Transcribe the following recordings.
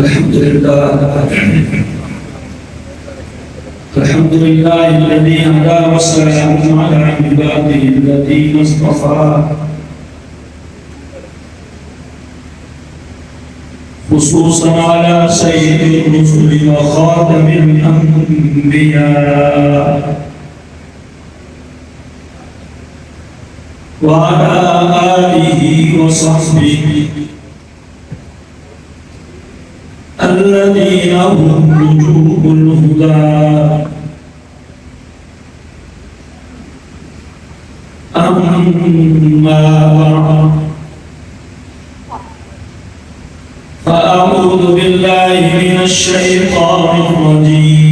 الحمد لله الذي هدى وسلام على عباده الذين اصطفى خصوصا على سيد الرسل وخاتم الأنبياء وعلى آله وصحبه الذين هم نجوم الهدى أما بعد فأعوذ بالله من الشيطان الرجيم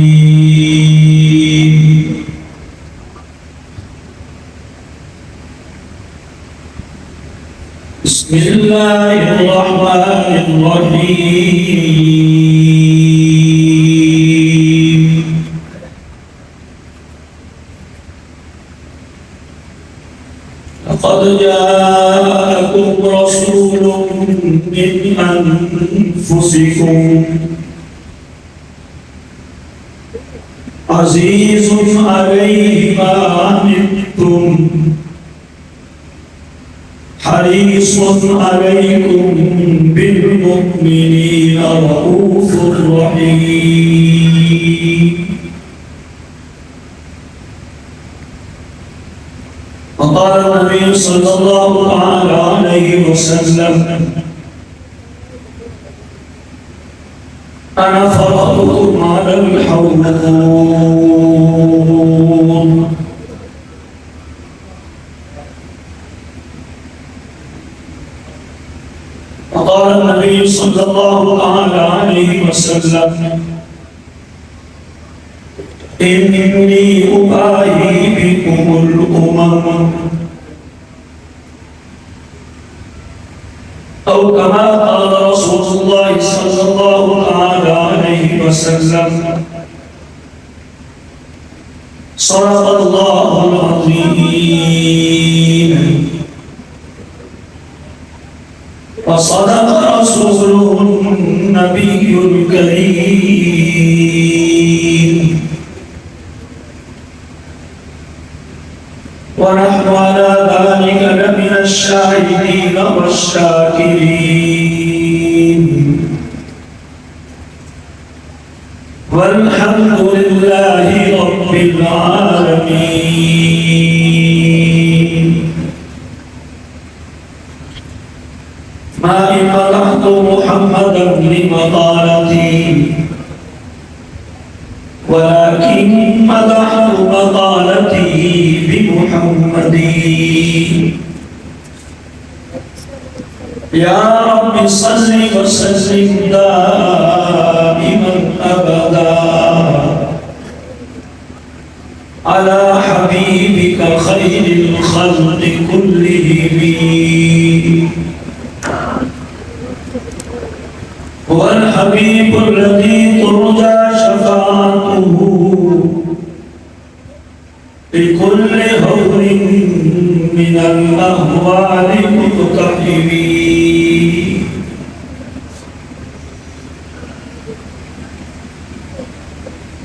بسم الله الرحمن الرحيم لقد جاءكم رسول من أنفسكم عزيز عليه ما عنتم حريص عليكم بالمؤمنين رؤوف رحيم وقال النبي صلى الله عليه وسلم أنا فرضكم على الحوض وقال النبي صلى الله عليه وسلم إني أباهي بكم الأمم أو كما قال رسول الله صلى الله عليه وسلم صدق الله العظيم وصدق رسوله النبي الكريم ونحن على ذلك لمن الشاهدين والشاكرين والحمد لله رب العالمين ما إن مدحت محمدا لمقالتي ولكن مدحت مقالته بمحمد يا رب صل وسلم دائما أبدا على حبيبك خير الخلق كلهم هو الحبيب الذي ترجى شفاعته بكل هول من الأهوال مقتحمين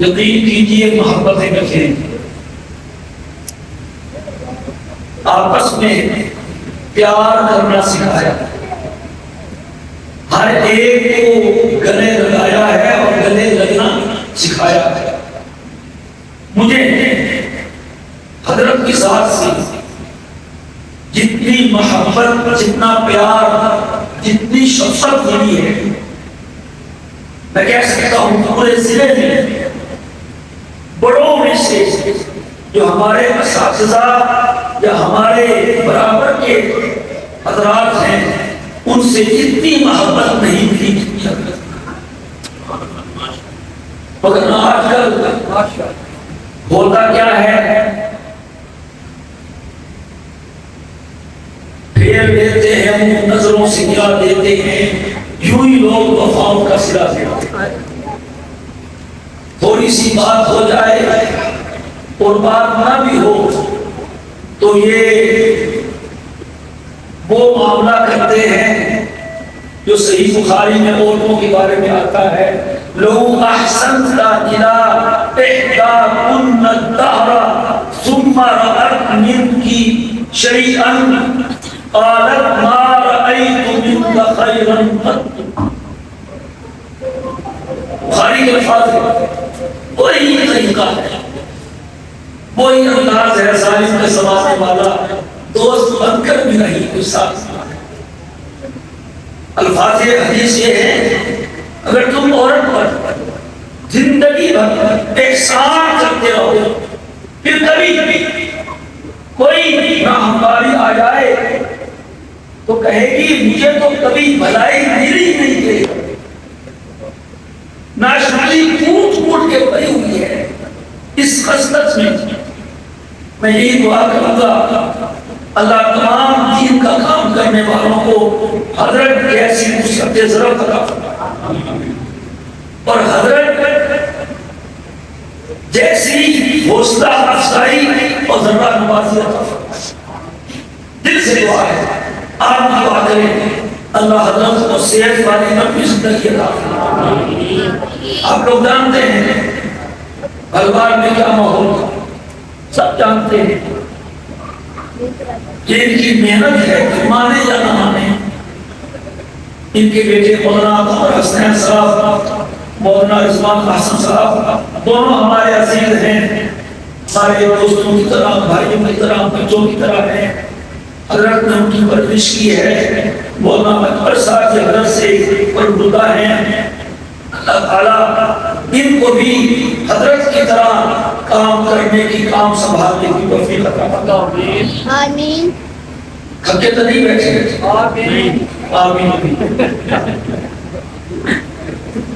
یقین کیجیے محبتیں رکھیں، آپس میں پیار کرنا سکھایا، ہر ایک کو گلے لگایا ہے اور گلے لگنا سکھایا ہے۔ مجھے حضرت کی ذات سے جتنی محبت، جتنا پیار، جتنی شفقت ملی ہے، میں کہہ سکتا ہوں پورے ضلع میں بڑوں میں سے جو ہمارے اساتذہ یا ہمارے برابر کے حضرات ہیں، ان سے اتنی محبت نہیں ملی جتنی مگر آج کل ہوتا کیا ہے، پھیر دیتے ہیں، نظروں سے گرا دیتے ہیں، یوں ہی لوگ وفاؤں کا سلا دیتے ہیں۔ تھوڑی سی بات ہو جائے اور بات نہ بھی ہو تو یہ وہ معاملہ کرتے ہیں جو صحیح بخاری میں عورتوں کے بارے میں آتا ہے، لو احسنت الى احداکن الدہر ثم رأت منک شیئا قالت ما رأیت منک خیرا قط۔ بخاری کے الفاظ وہی طریقہ ہے، وہی انداز ہے، ظالم کے سمانے والا دوست بن کر بھی نہیں کچھ ساتھ۔ الفاظ حدیث یہ ہے، اگر تم عورت پر زندگی بھر احسان کرتے رہو، پھر کبھی کوئی ناہمواری آ جائے تو کہے گی مجھے تو کبھی بھلائی ملی نہیں گئی، ناشنالی کوٹ کوٹ کے بھری ہوئی ہے۔ اس خصلت میں یہی دعا کروں گا، اللہ تمام دین کا کام کرنے والوں کو حضرت کیسی نصرت ضرورت عطا فرمائے، اور حضرت جیسی حوصلہ افزائی اور ذرہ نوازی عطا فرمائے۔ دل سے دعا ہے، آپ بھی دعا کریں اللہ حضرت کو صحت والی لمبی زندگی عطا فرمائے۔ آپ لوگ جانتے ہیں بلوار میں کیا ماحول تھا، سب جانتے ہیں، یہ ان کی محنت ہے کہ مانے یا نہ مانے۔ ان کے بیٹے مولانا قمر حسنین صاحب، مولانا رضوان حسن صاحب، دونوں ہمارے عزیز ہیں، ہمارے دوستوں کی طرح، بھائیوں کی طرح، بچوں کی طرح ہیں۔ حضرت نے ان کی پرورش کی ہے، مولانا اکبر صاحب کی حضرت سے پربردہ ہیں۔ اللہ تعالیٰ ان کو بھی حضرت کی طرح کام کرنے کی، کام سنبھالنے کی توفیق عطا فرمائے۔ آمین۔ کھکے تو نہیں بیٹھے؟ آمین آمین۔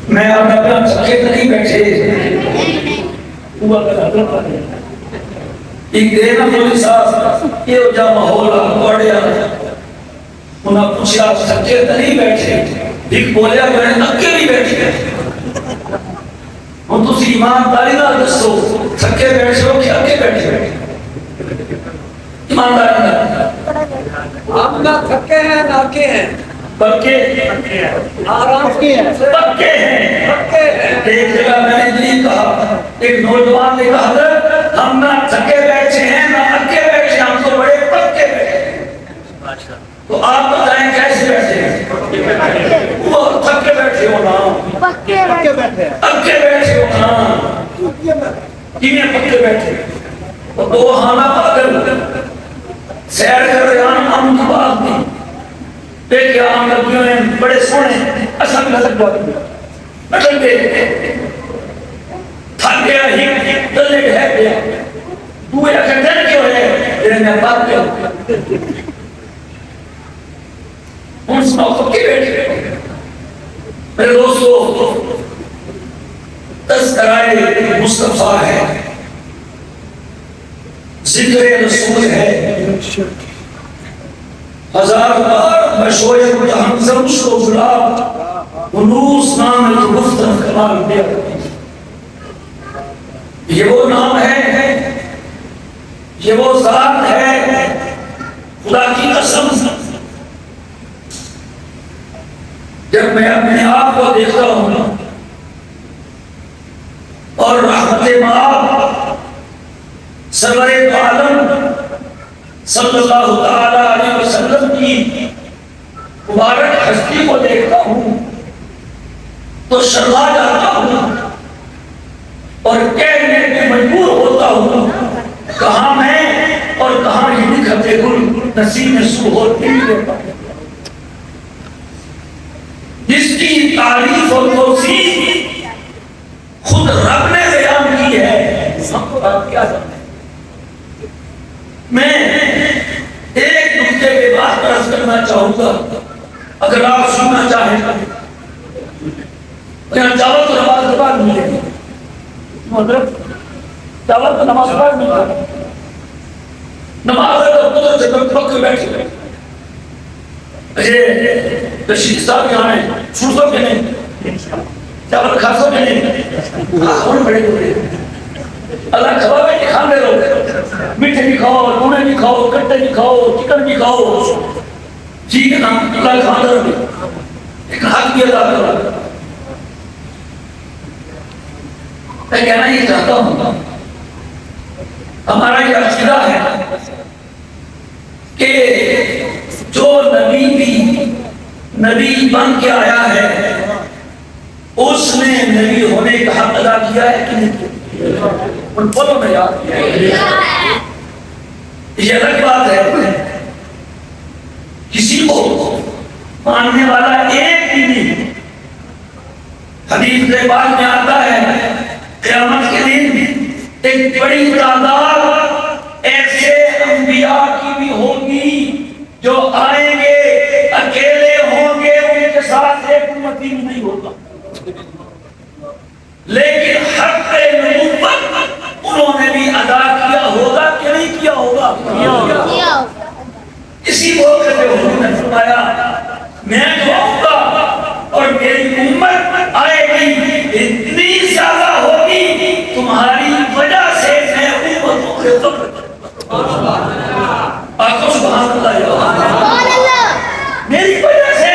میں آپ اپنا کھکے تو نہیں بیٹھے؟ ہوا کر حضرت آ گیا ایک دینا مولی صاحب یہ جا ماحول پڑھیا، انہاں پوچھا کھکے تو نہیں بیٹھے؟ ایک بولیا میں اکے نہیں بیٹھے۔ ہم تسی ایمانداری نہ دسو، تھکے بیٹھے ہو کہ اکے بیٹھے ہو؟ ایمانداری نہ، ہم نہ تھکے ہیں نہ اکے ہیں، بلکہ آرام کے ہیں، پکے ہیں۔ ایک جگہ میں نے یہ کہا، ایک نوجوان نے کہا حضرت ہم نہ تھکے بیٹھے ہیں نہ اکے بیٹھے ہیں، ہم تو بڑے پکے بیٹھے ہیں۔ تو آپ بتائیں کیسے بیٹھے ہیں؟ وہ تھکے بیٹھے ہو نا، پکے بیٹھے ہیں، اکے بیٹھے ہو نا، کینے پکے بیٹھے؟ وہ ہانا پاگل سیر کر رہے ہیں، ہم کی بات نہیں دیکھ کے آم لگیوں ہیں بڑے سونے، اصل لگ بات اٹھل گئے، تھک گیا ہی دلے ڈھیک گیا، دوئے اکھر دل کیوں ہے جنہیں میں بات کیا ان سے موقع کی بیٹھے۔ میرے دوستو تذکرہ مصطفیٰ ہے، ذکر رسول ہے، ہزار بار مشوئے متحمزم شو بلا انوس نام گفتن کمال دیا۔ یہ وہ نام ہے، یہ وہ ذات ہے، خدا کی قسم جب میں اپنے آپ کو دیکھتا ہوں اور رحمت مآب سرور عالم صلی اللہ تعالی علیہ وسلم کی مبارک ہستی کو دیکھتا ہوں تو شرما جاتا ہوں اور کہنے پہ مجبور ہوتا ہوں کہاں میں اور کہاں ہی نکھتے گل نسیم سو ہوتی ہے، جس کی تعریف اور توصیف خود رب نے بیان کی ہے، ہم کو بات کیا جاتا ہے۔ میں ایک نکتے پہ بات عرض کرنا چاہوں گا، اگر آپ سننا چاہیں یہاں چاول تو نماز کے بعد ملے گی، چاول تو نماز کے بعد ملے گا، نماز ہے تو قدرت سے پک کے بیٹھے گئے۔ رشید صاحب یہاں ہیں، چھوٹوں کے نہیں، چاول کھاسوں کے نہیں، آخون بڑے ہوئے اللہ کھوا بیٹھے کھانے رہو، میٹھے بھی کھاؤ، لونے بھی کھاؤ، کٹے بھی کھاؤ، چکن بھی کھاؤ، جی کے نام اللہ کھانا رہو، ایک حق بھی ادا کرو۔ میں کہنا یہ چاہتا ہوں، ہمارا یہ عقیدہ ہے کہ جو نبی بھی نبی بن کے آیا ہے اس نے نبی ہونے کا حق ادا کیا ہے کہ نہیں کیا؟ ان پلوں میں یاد کیا ہے، یہ الگ بات ہے۔ کسی کو ماننے والا ایک بھی نہیں، حدیث کے بعد میں آتا ہے قیامت کے دن ایک بڑی تعداد ایسے انبیاء کی بھی ہوگی جو آئیں گے، اکیلے ہوں گے، ان کے ساتھ ایک امتی بھی نہیں ہوگا، لیکن حق نبوت انہوں نے بھی ادا کیا ہوگا کہ نہیں کیا ہوگا؟ اسی موقع پہ حضور نے فرمایا میں جو آؤں گا اور میری امت آئے گی اتنی زیادہ ہوگی تمہاری وجہ سے میں امتوں کے فخر آقا سبحان اللہ میری وجہ سے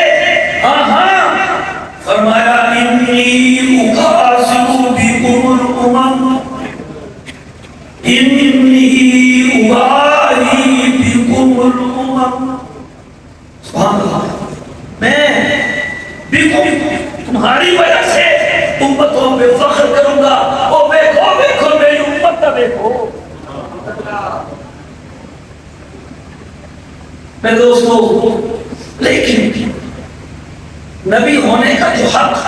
فرمایا انی اقاسم بکم الامم انی اباہی بکم الامم، سبحان اللہ، میں تمہاری وجہ سے امتوں پہ فخر کروں گا۔ او دیکھو دیکھو میری امت کا دیکھو۔ میں دوستو لیکن نبی ہونے کا جو حق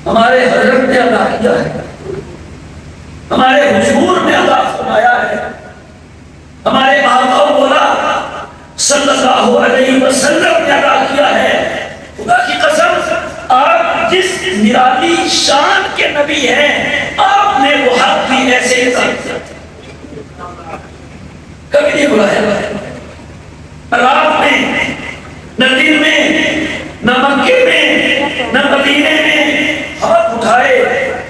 ہمارے حضرت نے ادا کیا ہے، ہمارے حضور نے ادا فرمایا ہے، ہمارے آقا مولا صلی اللہ علیہ وسلم نے ادا کیا ہے۔ خدا کی قسم آپ جس نرالی شان کے نبی ہیں آپ نے وہ حق بھی ایسے ادا کیا، کبھی نہیں بلایا، رات میں نہ دن میں نہ مکے میں نہ مدینے میں ہاتھ اٹھائے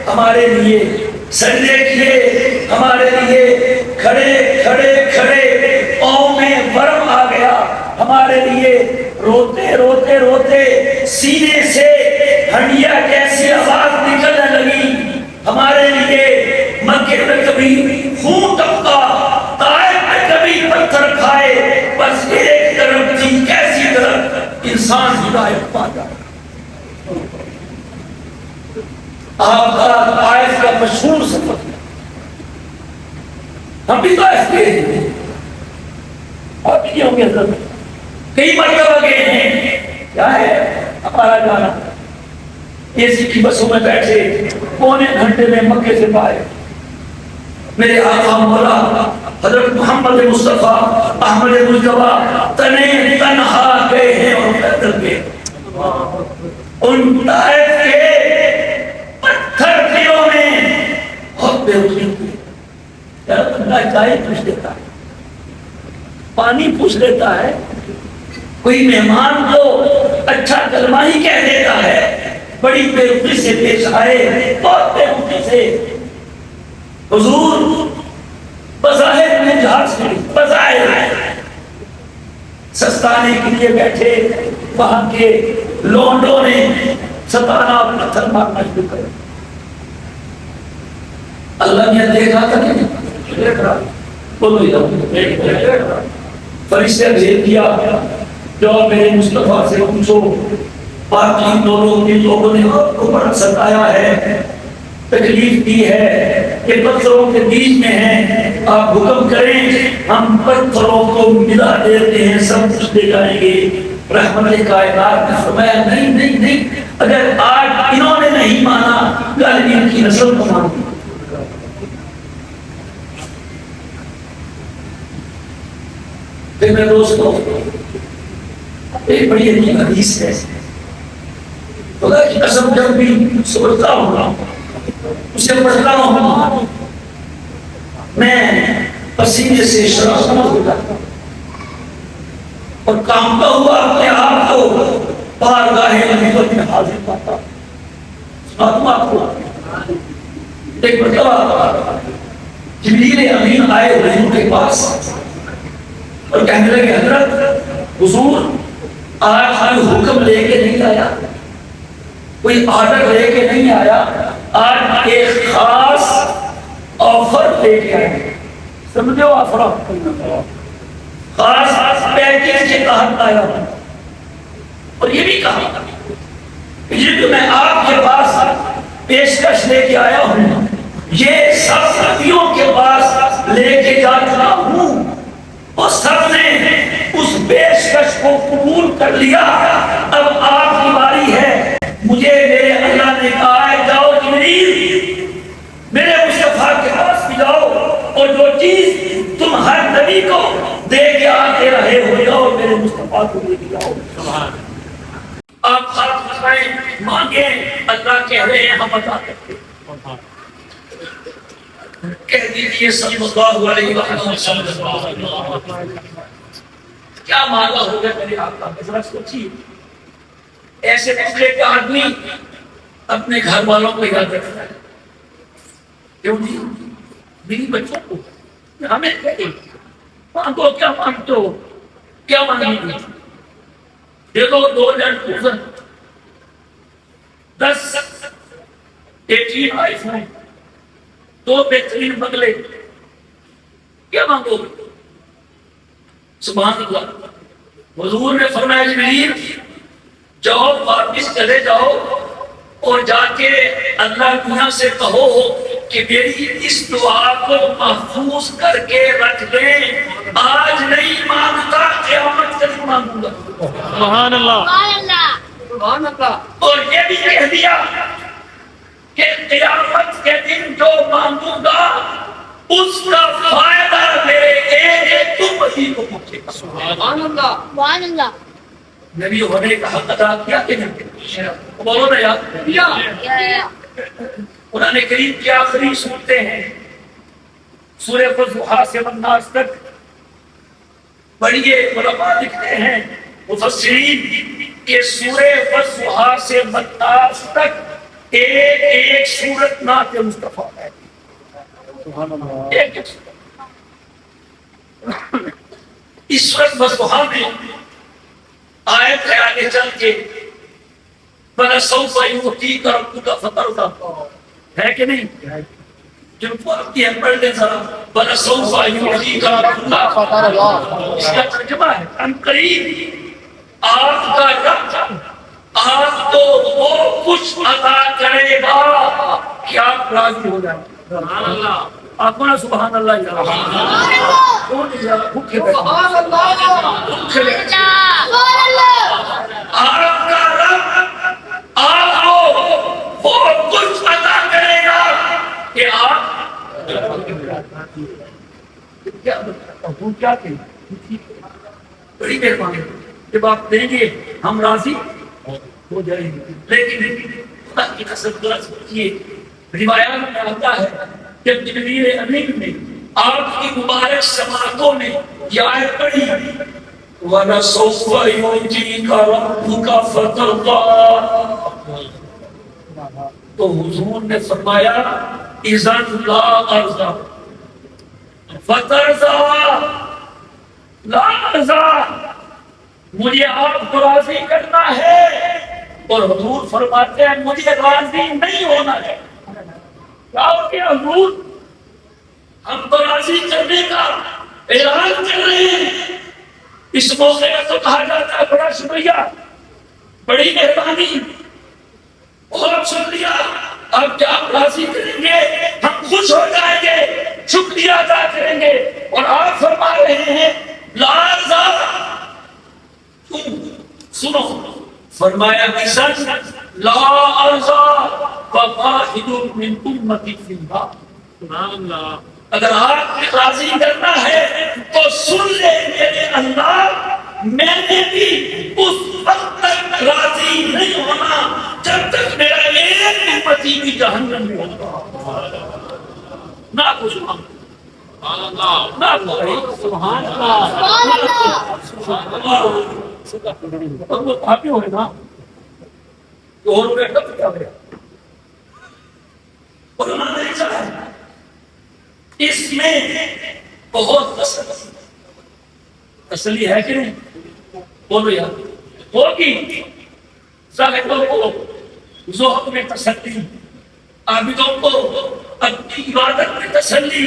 ہمارے لیے، سجدے کیے ہمارے لیے، کھڑے کھڑے کھڑے پاؤں میں ورم آ گیا ہمارے لیے، روتے روتے روتے سینے سے ہنڈیا جیسی آواز نکلنے لگی ہمارے لیے، مکے میں کبھی خون ٹپکا، طائف میں کبھی پتھر کھائے، بس ایک طرف تھی، کیسی طرف انسان ہدایت پا جائے۔ آپ کا طائف کا مشہور سفر، ہم بھی طائف گئے ہیں، آپ بھی ہوں گے حضرت، کئی مرتبہ گئے ہیں، کیا ہے ہمارا جانا، اے سی کی بسوں میں بیٹھے پونے گھنٹے میں مکے سے باہر، میرے آقا مولا حضرت محمد مصطفیٰ احمد مجتبیٰ تنے تنہا گئے ہیں اور پیدل گئے، ان طائف کے پتھر دلوں میں بہت بے رخی ہوئی، کیا بندہ چائے پوچھ لیتا ہے، پانی پوچھ لیتا ہے، کوئی مہمان کو اچھا کلمہ ہی کہہ دیتا ہے، بڑی بے رخی سے پیش آئے، بہت بے رخی سے۔ حضور بظاہر میں جہاز کھڑی، بظاہر سستانے کے لیے بیٹھے، وہاں کے لونڈوں نے ستانا اور پتھر مارنا شروع کر، اللہ نے دیکھا تھا کہ دیکھ رہا بولو ادھر فرشتے بھیج دیا جو میرے مصطفیٰ سے پوچھو باقی لوگوں نے آپ کو بڑا ستایا ہے تکلیف دی ہے کہ پتھروں کے بیچ میں ہیں آپ حکم کریں ہم پتھروں کو ملا دیتے ہیں سب کچھ دے جائیں گے رحمت کائنات نے فرمایا نہیں نہیں نہیں اگر آج انہوں نے نہیں مانا کل ان کی نسل کو مانی پھر میں دوستوں ایک بڑی عجیب حدیث ہے خدا کی قسم جب بھی سوچتا ہوں اسے پڑھتا ہوں میں پسینے سے شرابور ہو جاتا ہوں اور کامتا ہوا اپنے آپ کو بارگاہ نبوت میں حاضر پاتا سناتوں آپ کو ایک مرتبہ جبریل امین آئے حضور کے پاس اور کہنے لگے حضرت حضور آج کوئی حکم لے کے نہیں آیا کوئی آرڈر لے کے نہیں آیا آج ایک خاص آفر لے کے آئے سمجھو آفر خاص پیکیج کے تحت آیا اور یہ بھی کہا یہ تو میں آپ کے پاس پیشکش لے کے آیا ہوں یہ سب نبیوں کے پاس لے کے جا چکا ہوں اور سب نے اس پیشکش کو قبول کر لیا اب آپ کی باری ہے مجھے میرے اللہ نے کہا ہے جاؤ جبریل میرے مصطفیٰ کے پاس بھی جاؤ اور جو چیز تم ہر نبی کو دے کے آتے رہے ہو جاؤ میرے مصطفیٰ کو دے کے جاؤ آپ ہاتھ اٹھائیں مانگیں اللہ کہہ رہے ہیں ہم عطا کرتے کہہ دیجئے صلی اللہ علیہ وسلم کیا مانگا ہوگا میرے آقا ذرا سوچیے ایسے پوچھے کہ آدمی اپنے گھر والوں کو یاد رکھتا ہے کیوں جی میری بچوں کو ہمیں کہے مانگو کیا مانگتے ہو کیا مانگیں گے دے دو 2 لینڈ کروزر 10 18 آئی فون 2 بہترین بنگلے کیا مانگو گے سبحان اللہ حضور نے فرمایا جبریل جاؤ واپس چلے جاؤ اور جا کے اللہ تعالیٰ سے کہو کہ میری اس دعا کو محفوظ کر کے رکھ دیں آج نہیں مانگتا قیامت تک مانگوں گا سبحان اللہ سبحان اللہ اور یہ بھی کہہ دیا کہ قیامت کے دن جو مانگوں گا اس کا فائدہ میرے ایک امتی کو پہنچے گا سبحان اللہ سبحان اللہ نبی ہونے کا حق ادا کیا کہ نہیں بولو نا یار قرآن کریم کی آخری سورتیں ہیں سورہ فضحا سے والناس تک پڑھیے علماء لکھتے ہیں مفسرین کہ سورہ فضحا سے والناس تک ایک سورت نعت مصطفیٰ ہے ایک اس وقت فضحا میں آیت ہے آگے چل کے فَلَسَوْفَ يُعْطِيكَ رَبُّكَ فَتَرْضَىٰ ہے کہ نہیں جو پڑھتی ہے پڑھ لیں ذرا فَلَسَوْفَ يُعْطِيكَ رَبُّكَ فَتَرْضَىٰ اس کا ترجمہ ہے ان قریب آپ کا رب آپ کو وہ کچھ عطا کرے گا کہ آپ راضی ہو جائیں سبحان اللہ آپ کو سبحان اللہ سبحان آپ کا رب آپ کو وہ کچھ عطا کرے گا کہ آپ کیا کہیں بڑی مہربانی جب آپ دیں گے ہم راضی ہو جائیں گے لیکن خدا کی قسم ذرا سوچیے روایات میں آتا ہے جب جبریل امین نے آپ کی مبارک سماعتوں میں یہ آیت پڑھی وَلَسَوْفَ يُعْطِيكَ رَبُّكَ فَتَرْضَىٰ تو حضور نے فرمایا اِذَنْ لَا أَرْضَىٰ فَتَرْضَىٰ لَا أَرْضَىٰ مجھے آپ کو راضی کرنا ہے اور حضور فرماتے ہیں مجھے راضی نہیں ہونا ہے کیا ہو گیا حضور ہم تو راضی کرنے کا اعلان کر رہے ہیں۔ اس موقع میں تو کہا جاتا ہے بڑا شکریہ، بڑی مہربانی، بہت شکریہ، اب کیا آپ راضی کریں گے، ہم خوش ہو جائیں گے، شکریہ ادا کریں گے۔ اور آپ فرما رہے ہیں لا رضا، سنو، فرمایا کسن لا ارضا فواحد من امتی فی النار۔ سبحان اللہ، اگر آپ نے راضی کرنا ہے تو سن لے میرے اللہ، میں نے بھی اس وقت تک راضی نہیں ہونا جب تک میرا ایک امتی بھی جہنم میں ہوگا۔ نہ کچھ سبحان اللہ، نہ سبحان اللہ، اور وہ حامی ہوئے نا تو اور انہیں کب کیا گیا اور انہوں نے چاہا اس میں بہت تسلی ہے کہ نہیں؟ بولو یار ہوگی۔ زاہدوں کو زہد میں تسلی، عابدوں کو اپنی عبادت میں تسلی،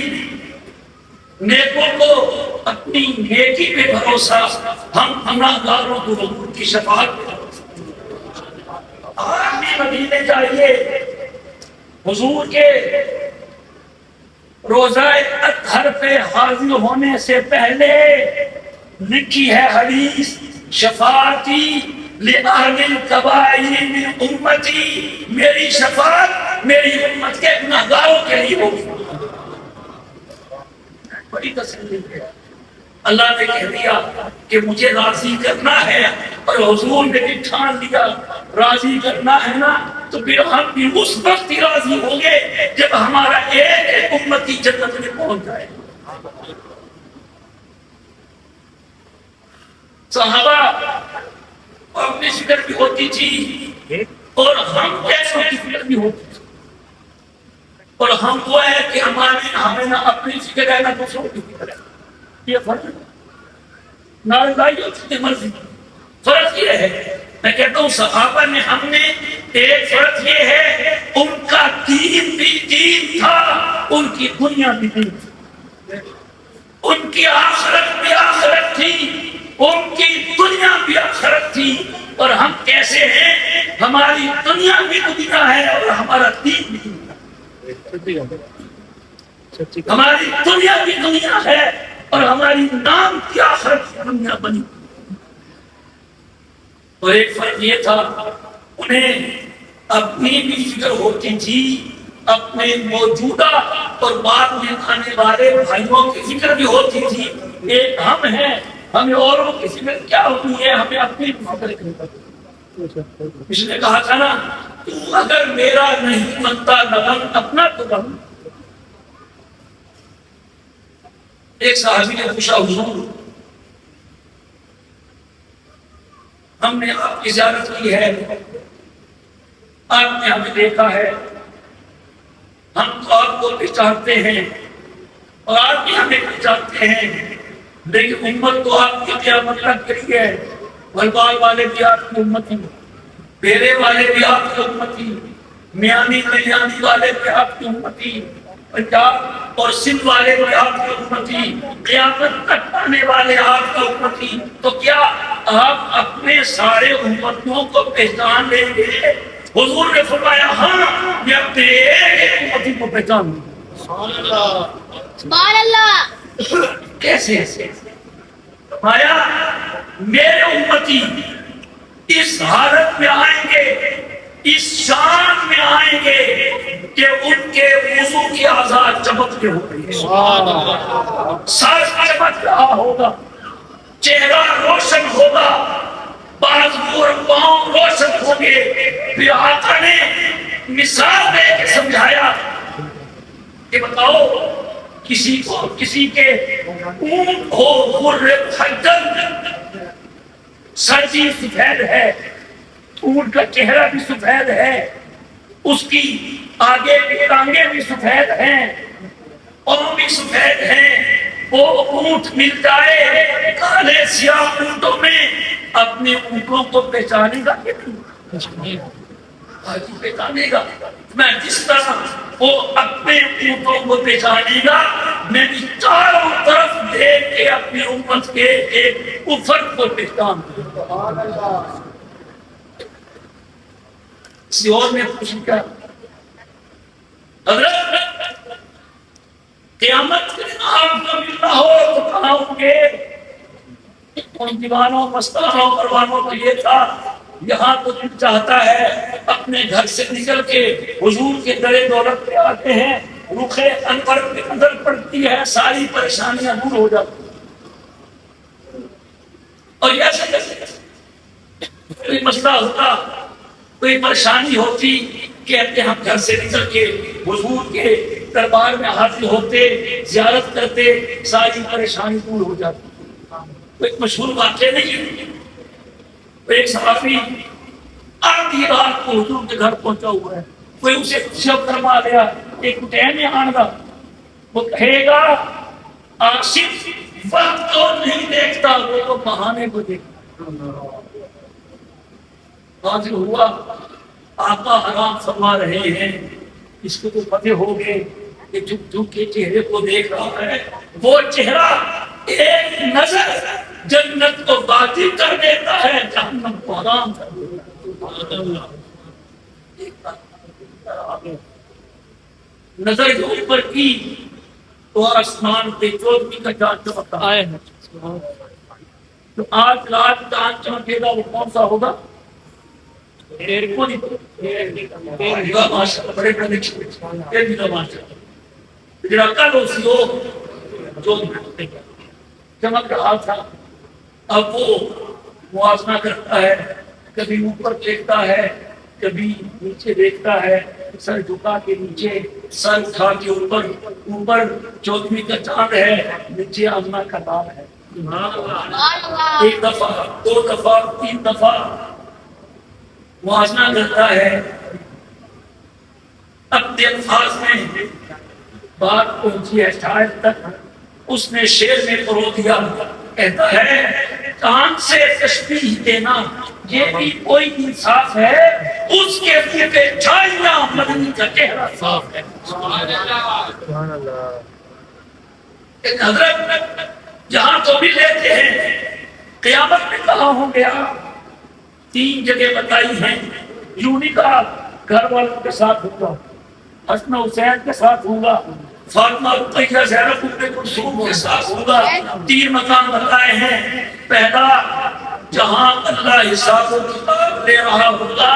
نیکوں کو اپنی نیکی پہ بھروسہ، ہم گناہگاروں کو حضور کی شفاعت پہ بھروسہ۔ آپ بھی مدینے جائیے، حضور کے روزہ اطہر پہ حاضر ہونے سے پہلے لکھی ہے حدیث، شفاعتی لأہل الکبائر من امتی، میری شفاعت میری امت کے گناہگاروں کے لیے ہوگی۔ بڑی تسلی ہے، اللہ نے کہہ دیا کہ مجھے راضی کرنا ہے، اور حضور نے بھی ٹھان لیا راضی کرنا ہے نا، تو پھر ہم بھی اس وقت ہی راضی ہوں گے جب ہمارا ایک امتی جنت میں پہنچ جائے۔ صحابہ اپنی فکر بھی ہوتی تھی اور ہم کیسوں کی فکر بھی ہوتی تھی، اور ہم وہ ہے کہ ہمیں نہ اپنی فکر ہے نہ دوسروں کی فکر ہے۔ یہ فرق ہے، نارضائی ہوتی مرضی، فرق یہ ہے۔ میں کہتا ہوں صحابہ میں ہم نے ایک فرق یہ ہے، ان کا دین بھی دین تھا، ان کی دنیا بھی دین تھی، ان کی آخرت بھی آخرت تھی، ان کی دنیا بھی آخرت تھی۔ اور ہم کیسے ہیں؟ ہماری دنیا بھی دنیا ہے اور ہمارا دین بھی دنیا ہے۔ ہماری دنیا بھی دنیا ہے اور ہماری نام کی آخرت کی دنیا بنی۔ اور ایک فرق یہ تھا، انہیں اپنی بھی فکر ہوتی تھی، اپنے موجودہ اور بعد میں آنے والے بھائیوں کی فکر بھی ہوتی تھی۔ ایک ہم ہیں، ہمیں اوروں کی فکر کیا ہوتی ہے، ہمیں اپنی فکر کرنی۔ اس نے کہا تھا نا، تو اگر میرا نہیں منتا نغم اپنا تو غم۔ ایک صحابی نے پوچھا حضور ہم نے آپ کی زیارت کی ہے، آپ نے ہمیں دیکھا ہے، ہم تو آپ کو پہچانتے ہیں اور آپ بھی ہمیں پہچانتے ہیں، لیکن امت تو آپ کی قیامت تک کری ہے، بھلوال والے بھی آپ کی امت ہی، بیرے والے بھی آپ کی امت ہی، میانی کلیانی والے بھی آپ کی امت ہی، پنجاب اور سندھ والے بھی آپ کی امت ہی، قیامت تک آنے والے آپ کی امت ہی۔ تو کیا آپ اپنے سارے امتوں کو پہچان لیں گے؟ حضور نے فرمایا ہاں، میں اپنے ایک امتی کو پہچان لوں۔ سبحان اللہ، کیسے؟ فرمایا میرے امتی اس حالت میں آئیں گے، اس شان میں آئیں گے کہ ان کے وضو کی آزاد چمک کے ہو رہی ہے، سر چمک رہا ہوگا، چہرہ روشن ہوگا، بازو اور پاؤں روشن ہوں گے۔ پھر آقا نے مثال دے کے سمجھایا کہ بتاؤ کسی کے اونٹ ہو غر خجل، سردی سفید ہے، اونٹ کا چہرہ بھی سفید ہے، اس کی آگے کی ٹانگیں بھی سفید ہیں، پاؤں بھی سفید ہیں، وہ اونٹ مل جائے کالے سیاہ اونٹوں میں، اپنے اونٹوں کو پہچانے گا کہ نہیں؟ پہچانے گا۔ میں جس طرح وہ اپنے اونٹوں کو پہچانے گا، میں بھی چاروں طرف دیکھ کے اپنی امت کے ایک افق کو پہچان دوں۔ کسی اور نے پوچھا کیا حضرت قیامت کے دن آپ کو ملنا ہو تو کہاں ہوں گے؟ ان دیوانوں مستانوں پروانوں کو یہ تھا یہاں تو دل چاہتا ہے اپنے گھر سے نکل کے حضور کے در دولت پہ آتے ہیں، رخ انور پہ نظر پڑتی ہے، ساری پریشانیاں دور ہو جاتی ہیں۔ اور ایسا کوئی مسئلہ ہوتا، کوئی پریشانی ہوتی، کہتے ہم گھر سے نکل کے حضور کے دربار میں حاضر ہوتے، زیارت کرتے، ساری پریشانی دور ہو جاتی۔ ایک مشہور واقعہ نہیں، ایک صحابی آدھی رات کو حضور کے گھر پہنچا ہوا ہے، کوئی اسے شب فرما لیا ایک ٹائم میں آنے گا، وہ کہے گا آصف وقت تو نہیں دیکھتا، وہ تو بہانے کو دیکھتا۔ حاضر ہوا، آقا حرام فرما رہے ہیں، اس کو تو پتہ ہو گئے کہ جھک جھک کے چہرے کو دیکھ رہا ہے، وہ چہرہ ایک نظر جنت کو واجب کر دیتا ہے، جہنم کو حرام کر دیتا ہے۔ نظر جو اوپر کی تو آسمان پہ چودھویں کا چاند چمکتا ہے، تو آج رات چاند چمکے گا وہ کون سا ہوگا؟ ماشاءاللہ بڑے بڑے جڑا کل اسی ہو جو چمک رہا تھا، اب وہ موازنہ کرتا ہے، کبھی اوپر دیکھتا ہے کبھی نیچے دیکھتا ہے، سر جھکا کے نیچے، سر اٹھا کے اوپر، اوپر چودھویں کا چاند ہے، نیچے آسمان کا تار ہے۔ ایک دفعہ، دو دفعہ، تین دفعہ موازنہ کرتا ہے، اپنے الفاظ میں بات پہنچی ہے شاید تک اس نے شعر میں پرو دیا، کہتا ہے کان سے تشبیہ دینا یہ بھی کوئی انصاف ہے، اس کے منہ پہ چھائیاں مدنی کا چہرہ صاف ہے۔ حضرت جہاں تو بھی لیتے ہیں قیامت میں کہاں ہوں گے آپ؟ تین جگہ بتائی ہیں، یوں نہیں کہا گھر والوں کے ساتھ ہوگا، حسن حسین کے ساتھ ہوگا، فاطمہ رقیہ زینب ام کلثوم کے ساتھ ہوگا۔ تین مقام بتائے ہیں، پہلا جہاں اللہ حساب و کتاب لے رہا ہوگا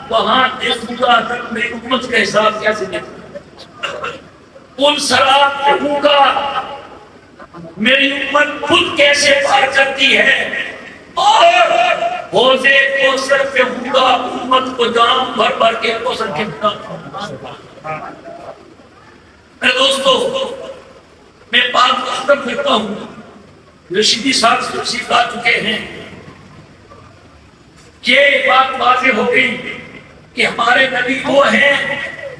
وہاں دیکھوں گا میری امت کا حساب کیسے دیکھوں، پل صراط پہ ہوگا میری امت خود کیسے پار کرتی ہے، اور حوضے کوثر پہ ہوگا امت کو جام بھر بھر کے کوثر کے میرے دوستو، میں بات کو ختم کرتا ہوں۔ رشیدی صاحب سے تشریف لا چکے ہیں، یہ بات واضح ہو گئی کہ ہمارے نبی وہ ہیں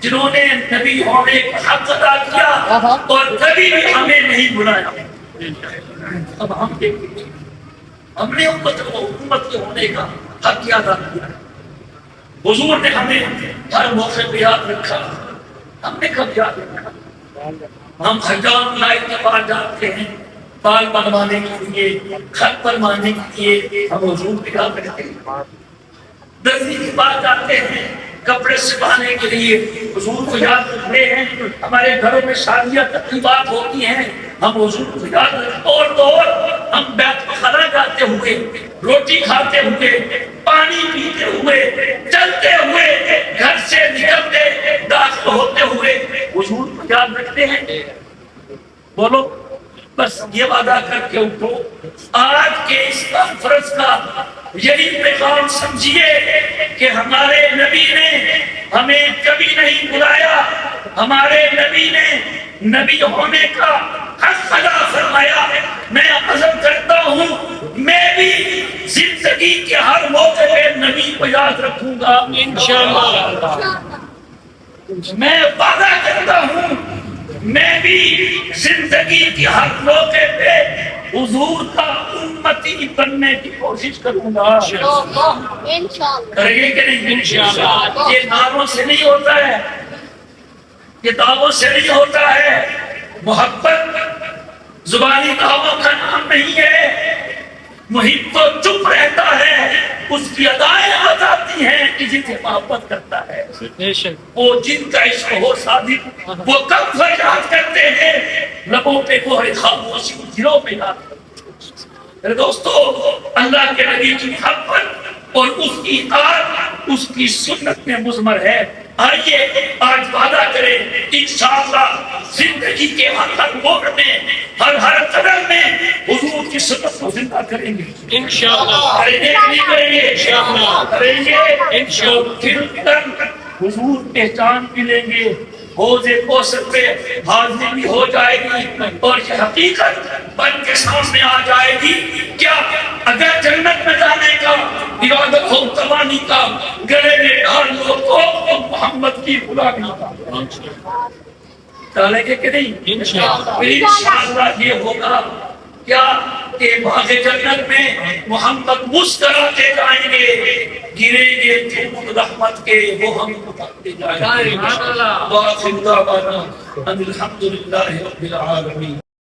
جنہوں نے نبی ہونے کا حق ادا کیا اور کبھی بھی ہمیں نہیں بلایا۔ اب ہم دیکھیں ہم نے امت کے ہونے کا حق کیا ادا کیا، حضور نے ہمیں ہر موقع پہ یاد رکھا، ہم نے کب یاد رکھا؟ ہم حجام لائق کے پاس جاتے ہیں بال بنوانے کے لیے، خط بنوانے کے لیے، ہم حضور پہ یاد رکھتے ہیں، درزی کے پاس جاتے ہیں کپڑے سکھانے کے لیے، حضور کو یاد رکھتے ہیں، ہمارے گھروں میں شادیاں تقریبات ہوتی ہیں، ہم حضور کو یاد رکھتے ہیں، اور ہم بیت الخلا جاتے ہوئے، روٹی کھاتے ہوئے، پانی پیتے ہوئے، چلتے ہوئے، گھر سے نکلتے داخل ہوتے ہوئے حضور کو یاد رکھتے ہیں۔ بولو بس یہ وعدہ کر کے اٹھو، آج کے اس کانفرنس کا یہی پیغام سمجھیے کہ ہمارے نبی نے ہمیں کبھی نہیں بلایا، ہمارے نبی نے نبی ہونے کا حق ادا فرمایا۔ میں عزم کرتا ہوں میں بھی زندگی کے ہر موقع پہ نبی کو یاد رکھوں گا انشاءاللہ۔ میں وعدہ کرتا ہوں میں بھی زندگی کی ہر موقع پہ حضور کا امتی بننے کی کوشش کروں گا انشاءاللہ۔ کریں گے کہ نہیں؟ انشاءاللہ۔ یہ ناموں سے نہیں ہوتا ہے، کتابوں سے نہیں ہوتا ہے، محبت زبانی دعویٰ کا نام نہیں ہے. محب تو چپ رہتا ہے، اس کی ادائیں آ جاتی ہیں کہ جسے محبت کرتا ہے. وہ جن کا عشق ہو صادق وہ کب فریاد کرتے ہیں، لبوں پہ کوئی خاموشی دلوں پہ یاد کرتے ہیں. میرے دوستو، اللہ کے نبی کی محبت اور اس کی اطاعت اس کی سنت میں مضمر ہے. آئیے آج وعدہ کریں انشاءاللہ زندگی کے ہر موڑ میں ہر قدم میں حضور کی سنت کو زندہ کریں گے انشاءاللہ. کریں گے نہیں کریں گے انشاءاللہ کریں گے انشاءاللہ. پھر حضور پہچان بھی لیں گے، حوض کوثر پہ حاضری بھی ہو جائے گی اور یہ حقیقت بن کے سامنے آ جائے گی. کیا اگر جنت میں جانے کا ارادہ ہو توانی کا گلے میں ڈال لو تو محمد کی غلامی کا ڈالیں گے کہ نہیں انشاءاللہ. یہ ہوگا کیا کہ باغ جنت میں محمد مسکرا کے جائیں گے، گریں گے دھول رحمت کے وہ ہم اٹھاتے جائیں گے. الحمدللہ رب العالمین.